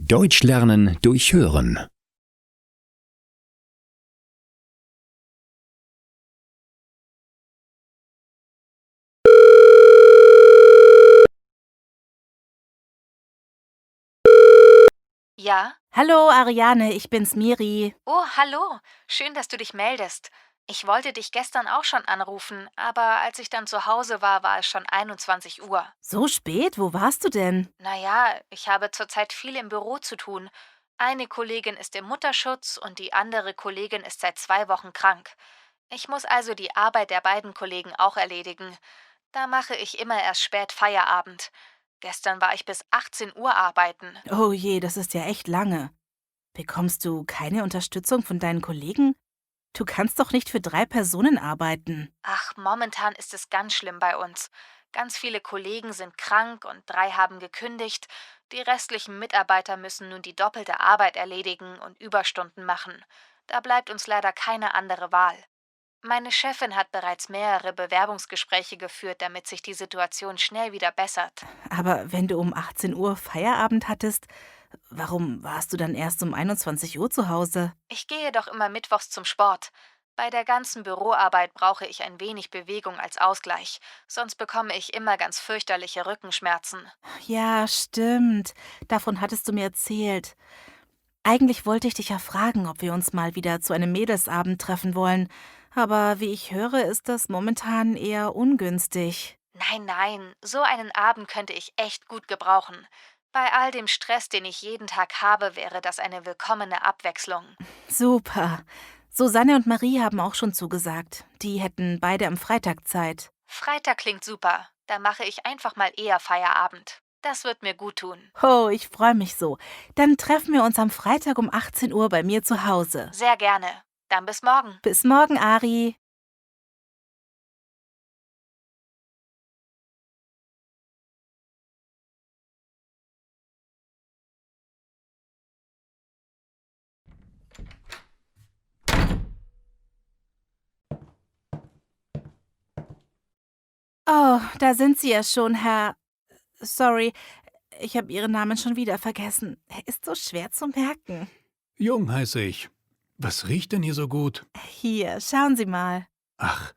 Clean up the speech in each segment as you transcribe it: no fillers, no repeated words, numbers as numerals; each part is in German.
Deutsch lernen durch Hören. Ja? Hallo Ariane, ich bin's Miri. Oh, hallo. Schön, dass du dich meldest. Ich wollte dich gestern auch schon anrufen, aber als ich dann zu Hause war, war es schon 21 Uhr. So spät? Wo warst du denn? Naja, ich habe zurzeit viel im Büro zu tun. Eine Kollegin ist im Mutterschutz und die andere Kollegin ist seit 2 Wochen krank. Ich muss also die Arbeit der beiden Kollegen auch erledigen. Da mache ich immer erst spät Feierabend. Gestern war ich bis 18 Uhr arbeiten. Oh je, das ist ja echt lange. Bekommst du keine Unterstützung von deinen Kollegen? Du kannst doch nicht für 3 Personen arbeiten. Ach, momentan ist es ganz schlimm bei uns. Ganz viele Kollegen sind krank und 3 haben gekündigt. Die restlichen Mitarbeiter müssen nun die doppelte Arbeit erledigen und Überstunden machen. Da bleibt uns leider keine andere Wahl. Meine Chefin hat bereits mehrere Bewerbungsgespräche geführt, damit sich die Situation schnell wieder bessert. Aber wenn du um 18 Uhr Feierabend hattest, warum warst du dann erst um 21 Uhr zu Hause? Ich gehe doch immer mittwochs zum Sport. Bei der ganzen Büroarbeit brauche ich ein wenig Bewegung als Ausgleich, sonst bekomme ich immer ganz fürchterliche Rückenschmerzen. Ja, stimmt. Davon hattest du mir erzählt. Eigentlich wollte ich dich ja fragen, ob wir uns mal wieder zu einem Mädelsabend treffen wollen. Aber wie ich höre, ist das momentan eher ungünstig. Nein, nein, so einen Abend könnte ich echt gut gebrauchen. Bei all dem Stress, den ich jeden Tag habe, wäre das eine willkommene Abwechslung. Super. Susanne und Marie haben auch schon zugesagt. Die hätten beide am Freitag Zeit. Freitag klingt super. Da mache ich einfach mal eher Feierabend. Das wird mir gut tun. Oh, ich freue mich so. Dann treffen wir uns am Freitag um 18 Uhr bei mir zu Hause. Sehr gerne. Dann bis morgen. Bis morgen, Ari. Oh, da sind Sie ja schon, Herr. Sorry, ich habe Ihren Namen schon wieder vergessen. Er ist so schwer zu merken. Jung heiße ich. Was riecht denn hier so gut? Hier, schauen Sie mal. Ach,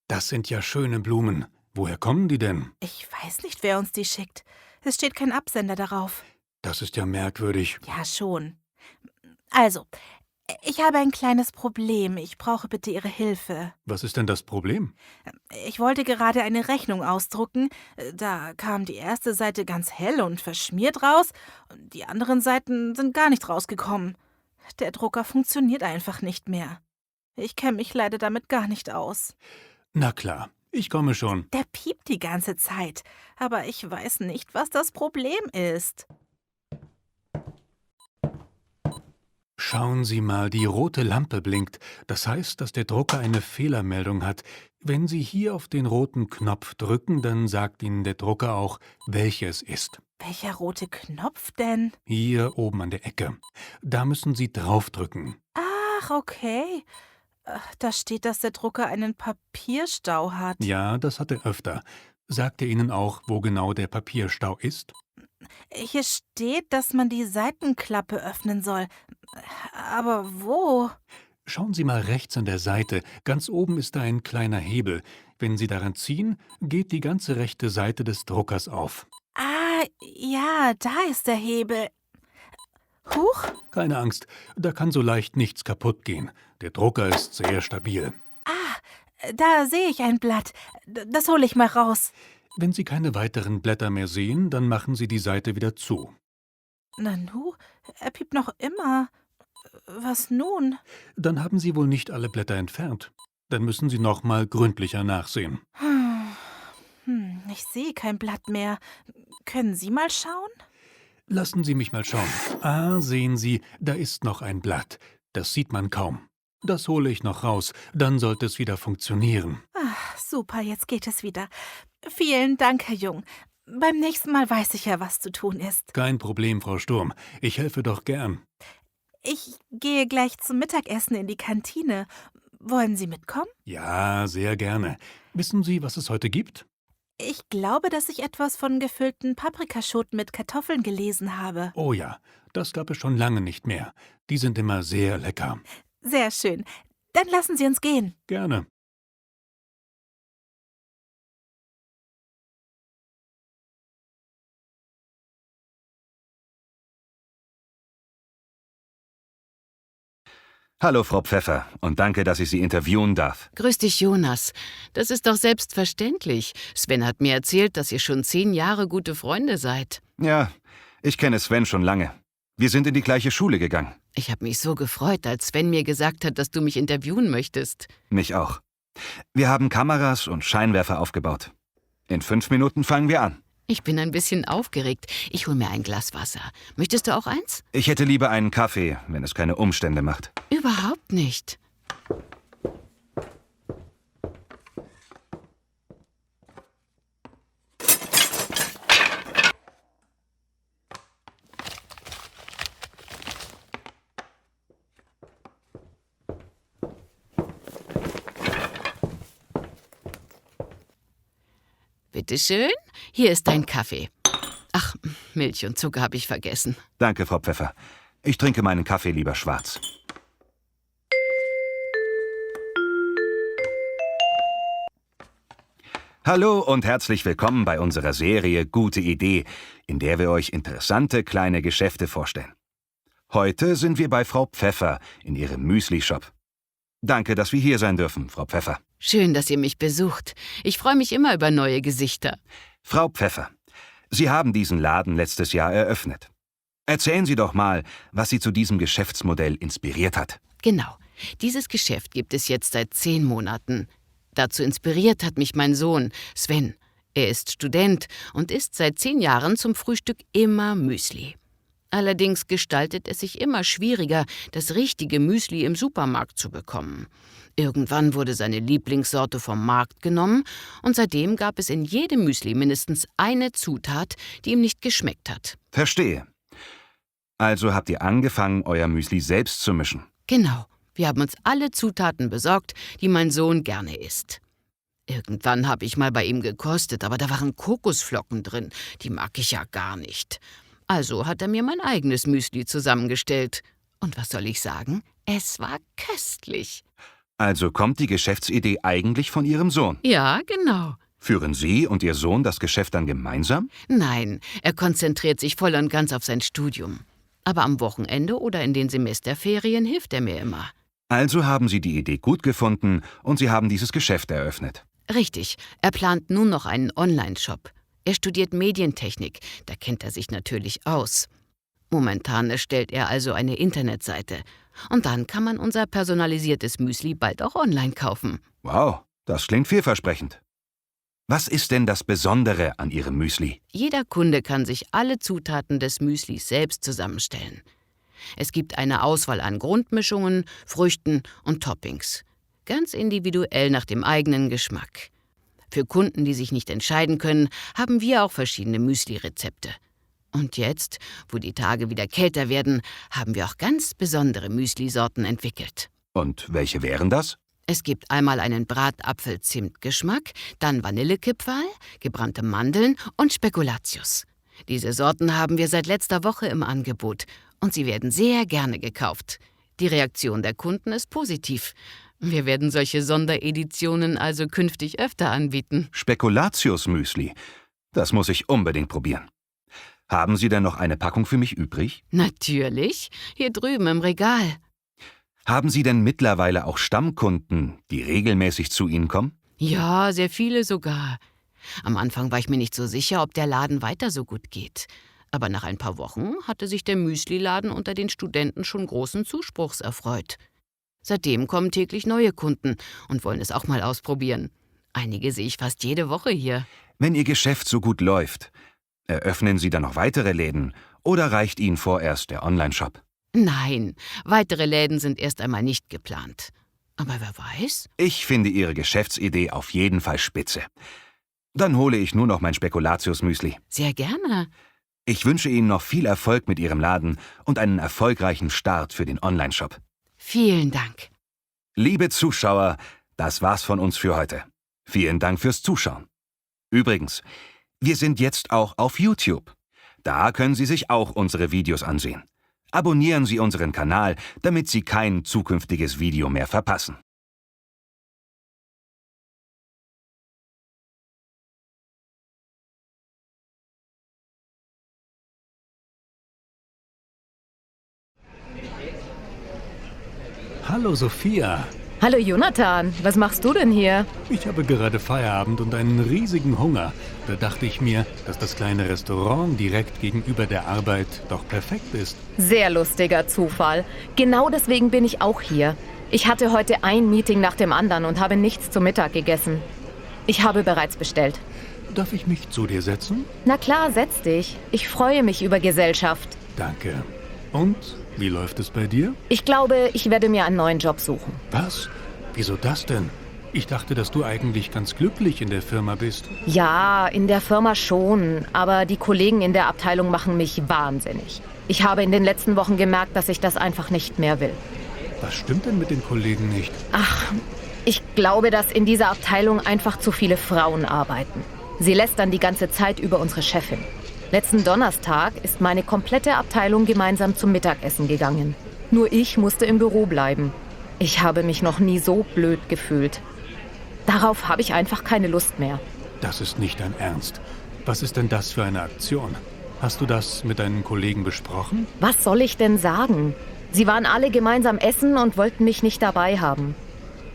das sind ja schöne Blumen. Woher kommen die denn? Ich weiß nicht, wer uns die schickt. Es steht kein Absender darauf. Das ist ja merkwürdig. Ja, schon. Also, ich habe ein kleines Problem. Ich brauche bitte Ihre Hilfe. Was ist denn das Problem? Ich wollte gerade eine Rechnung ausdrucken. Da kam die erste Seite ganz hell und verschmiert raus. Und die anderen Seiten sind gar nicht rausgekommen. Der Drucker funktioniert einfach nicht mehr. Ich kenne mich leider damit gar nicht aus. Na klar, ich komme schon. Der piept die ganze Zeit. Aber ich weiß nicht, was das Problem ist. Schauen Sie mal, die rote Lampe blinkt. Das heißt, dass der Drucker eine Fehlermeldung hat. Wenn Sie hier auf den roten Knopf drücken, dann sagt Ihnen der Drucker auch, welches ist. Welcher rote Knopf denn? Hier oben an der Ecke. Da müssen Sie draufdrücken. Ach, okay. Da steht, dass der Drucker einen Papierstau hat. Ja, das hat er öfter. Sagt er Ihnen auch, wo genau der Papierstau ist? Hier steht, dass man die Seitenklappe öffnen soll. Aber wo? Schauen Sie mal rechts an der Seite. Ganz oben ist da ein kleiner Hebel. Wenn Sie daran ziehen, geht die ganze rechte Seite des Druckers auf. Ah, ja, da ist der Hebel. Huch. Keine Angst, da kann so leicht nichts kaputt gehen. Der Drucker ist sehr stabil. Da sehe ich ein Blatt. Das hole ich mal raus. Wenn Sie keine weiteren Blätter mehr sehen, dann machen Sie die Seite wieder zu. Nanu, er piept noch immer. Was nun? Dann haben Sie wohl nicht alle Blätter entfernt. Dann müssen Sie noch mal gründlicher nachsehen. Ich sehe kein Blatt mehr. Können Sie mal schauen? Lassen Sie mich mal schauen. Ah, sehen Sie, da ist noch ein Blatt. Das sieht man kaum. Das hole ich noch raus, dann sollte es wieder funktionieren. Ach, super, jetzt geht es wieder. Vielen Dank, Herr Jung. Beim nächsten Mal weiß ich ja, was zu tun ist. Kein Problem, Frau Sturm. Ich helfe doch gern. Ich gehe gleich zum Mittagessen in die Kantine. Wollen Sie mitkommen? Ja, sehr gerne. Wissen Sie, was es heute gibt? Ich glaube, dass ich etwas von gefüllten Paprikaschoten mit Kartoffeln gelesen habe. Oh ja, das gab es schon lange nicht mehr. Die sind immer sehr lecker. Sehr schön. Dann lassen Sie uns gehen. Gerne. Hallo, Frau Pfeffer, und danke, dass ich Sie interviewen darf. Grüß dich, Jonas. Das ist doch selbstverständlich. Sven hat mir erzählt, dass ihr schon 10 Jahre gute Freunde seid. Ja, ich kenne Sven schon lange. Wir sind in die gleiche Schule gegangen. Ich habe mich so gefreut, als Sven mir gesagt hat, dass du mich interviewen möchtest. Mich auch. Wir haben Kameras und Scheinwerfer aufgebaut. In 5 Minuten fangen wir an. Ich bin ein bisschen aufgeregt. Ich hol mir ein Glas Wasser. Möchtest du auch eins? Ich hätte lieber einen Kaffee, wenn es keine Umstände macht. Überhaupt nicht. Bitteschön, hier ist dein Kaffee. Ach, Milch und Zucker habe ich vergessen. Danke, Frau Pfeffer. Ich trinke meinen Kaffee lieber schwarz. Hallo und herzlich willkommen bei unserer Serie Gute Idee, in der wir euch interessante kleine Geschäfte vorstellen. Heute sind wir bei Frau Pfeffer in ihrem Müsli-Shop. Danke, dass wir hier sein dürfen, Frau Pfeffer. Schön, dass ihr mich besucht. Ich freue mich immer über neue Gesichter. Frau Pfeffer, Sie haben diesen Laden letztes Jahr eröffnet. Erzählen Sie doch mal, was Sie zu diesem Geschäftsmodell inspiriert hat. Genau. Dieses Geschäft gibt es jetzt seit 10 Monaten. Dazu inspiriert hat mich mein Sohn, Sven. Er ist Student und isst seit 10 Jahren zum Frühstück immer Müsli. Allerdings gestaltet es sich immer schwieriger, das richtige Müsli im Supermarkt zu bekommen. Irgendwann wurde seine Lieblingssorte vom Markt genommen und seitdem gab es in jedem Müsli mindestens eine Zutat, die ihm nicht geschmeckt hat. Verstehe. Also habt ihr angefangen, euer Müsli selbst zu mischen. Genau, wir haben uns alle Zutaten besorgt, die mein Sohn gerne isst. Irgendwann habe ich mal bei ihm gekostet, aber da waren Kokosflocken drin, die mag ich ja gar nicht. Also hat er mir mein eigenes Müsli zusammengestellt. Und was soll ich sagen? Es war köstlich. Also kommt die Geschäftsidee eigentlich von Ihrem Sohn. Ja, genau. Führen Sie und Ihr Sohn das Geschäft dann gemeinsam? Nein, er konzentriert sich voll und ganz auf sein Studium. Aber am Wochenende oder in den Semesterferien hilft er mir immer. Also haben Sie die Idee gut gefunden und Sie haben dieses Geschäft eröffnet. Richtig, er plant nun noch einen Online-Shop. Er studiert Medientechnik, da kennt er sich natürlich aus. Momentan erstellt er also eine Internetseite. Und dann kann man unser personalisiertes Müsli bald auch online kaufen. Wow, das klingt vielversprechend. Was ist denn das Besondere an Ihrem Müsli? Jeder Kunde kann sich alle Zutaten des Müslis selbst zusammenstellen. Es gibt eine Auswahl an Grundmischungen, Früchten und Toppings. Ganz individuell nach dem eigenen Geschmack. Für Kunden, die sich nicht entscheiden können, haben wir auch verschiedene Müsli-Rezepte. Und jetzt, wo die Tage wieder kälter werden, haben wir auch ganz besondere Müsli-Sorten entwickelt. Und welche wären das? Es gibt einmal einen Bratapfel-Zimt-Geschmack, dann Vanillekipferl, gebrannte Mandeln und Spekulatius. Diese Sorten haben wir seit letzter Woche im Angebot und sie werden sehr gerne gekauft. Die Reaktion der Kunden ist positiv. Wir werden solche Sondereditionen also künftig öfter anbieten. Spekulatius-Müsli. Das muss ich unbedingt probieren. Haben Sie denn noch eine Packung für mich übrig? Natürlich, hier drüben im Regal. Haben Sie denn mittlerweile auch Stammkunden, die regelmäßig zu Ihnen kommen? Ja, sehr viele sogar. Am Anfang war ich mir nicht so sicher, ob der Laden weiter so gut geht. Aber nach ein paar Wochen hatte sich der Müsli-Laden unter den Studenten schon großen Zuspruchs erfreut. Seitdem kommen täglich neue Kunden und wollen es auch mal ausprobieren. Einige sehe ich fast jede Woche hier. Wenn Ihr Geschäft so gut läuft, eröffnen Sie dann noch weitere Läden oder reicht Ihnen vorerst der Online-Shop? Nein, weitere Läden sind erst einmal nicht geplant. Aber wer weiß? Ich finde Ihre Geschäftsidee auf jeden Fall spitze. Dann hole ich nur noch mein Spekulatius-Müsli. Sehr gerne. Ich wünsche Ihnen noch viel Erfolg mit Ihrem Laden und einen erfolgreichen Start für den Online-Shop. Vielen Dank. Liebe Zuschauer, das war's von uns für heute. Vielen Dank fürs Zuschauen. Übrigens, wir sind jetzt auch auf YouTube. Da können Sie sich auch unsere Videos ansehen. Abonnieren Sie unseren Kanal, damit Sie kein zukünftiges Video mehr verpassen. Hallo Sophia. Hallo Jonathan, was machst du denn hier? Ich habe gerade Feierabend und einen riesigen Hunger. Da dachte ich mir, dass das kleine Restaurant direkt gegenüber der Arbeit doch perfekt ist. Sehr lustiger Zufall. Genau deswegen bin ich auch hier. Ich hatte heute ein Meeting nach dem anderen und habe nichts zu Mittag gegessen. Ich habe bereits bestellt. Darf ich mich zu dir setzen? Na klar, setz dich. Ich freue mich über Gesellschaft. Danke. Und, wie läuft es bei dir? Ich glaube, ich werde mir einen neuen Job suchen. Was? Wieso das denn? Ich dachte, dass du eigentlich ganz glücklich in der Firma bist. Ja, in der Firma schon, aber die Kollegen in der Abteilung machen mich wahnsinnig. Ich habe in den letzten Wochen gemerkt, dass ich das einfach nicht mehr will. Was stimmt denn mit den Kollegen nicht? Ach, ich glaube, dass in dieser Abteilung einfach zu viele Frauen arbeiten. Sie lästern die ganze Zeit über unsere Chefin. Letzten Donnerstag ist meine komplette Abteilung gemeinsam zum Mittagessen gegangen. Nur ich musste im Büro bleiben. Ich habe mich noch nie so blöd gefühlt. Darauf habe ich einfach keine Lust mehr. Das ist nicht dein Ernst. Was ist denn das für eine Aktion? Hast du das mit deinen Kollegen besprochen? Was soll ich denn sagen? Sie waren alle gemeinsam essen und wollten mich nicht dabei haben.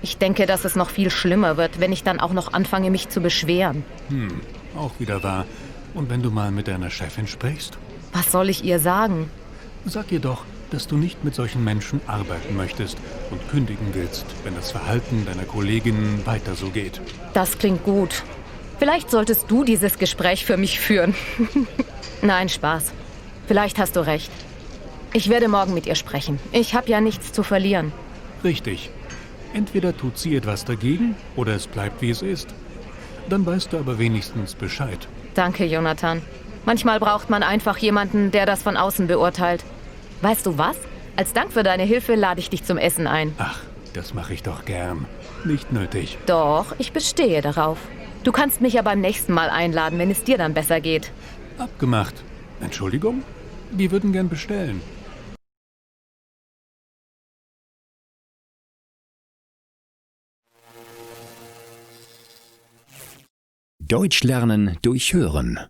Ich denke, dass es noch viel schlimmer wird, wenn ich dann auch noch anfange, mich zu beschweren. Auch wieder wahr. Und wenn du mal mit deiner Chefin sprichst? Was soll ich ihr sagen? Sag ihr doch, dass du nicht mit solchen Menschen arbeiten möchtest und kündigen willst, wenn das Verhalten deiner Kolleginnen weiter so geht. Das klingt gut. Vielleicht solltest du dieses Gespräch für mich führen. Nein, Spaß. Vielleicht hast du recht. Ich werde morgen mit ihr sprechen. Ich habe ja nichts zu verlieren. Richtig. Entweder tut sie etwas dagegen oder es bleibt, wie es ist. Dann weißt du aber wenigstens Bescheid. Danke, Jonathan. Manchmal braucht man einfach jemanden, der das von außen beurteilt. Weißt du was? Als Dank für deine Hilfe lade ich dich zum Essen ein. Ach, das mache ich doch gern. Nicht nötig. Doch, ich bestehe darauf. Du kannst mich ja beim nächsten Mal einladen, wenn es dir dann besser geht. Abgemacht. Entschuldigung? Wir würden gern bestellen. Deutsch lernen durch Hören.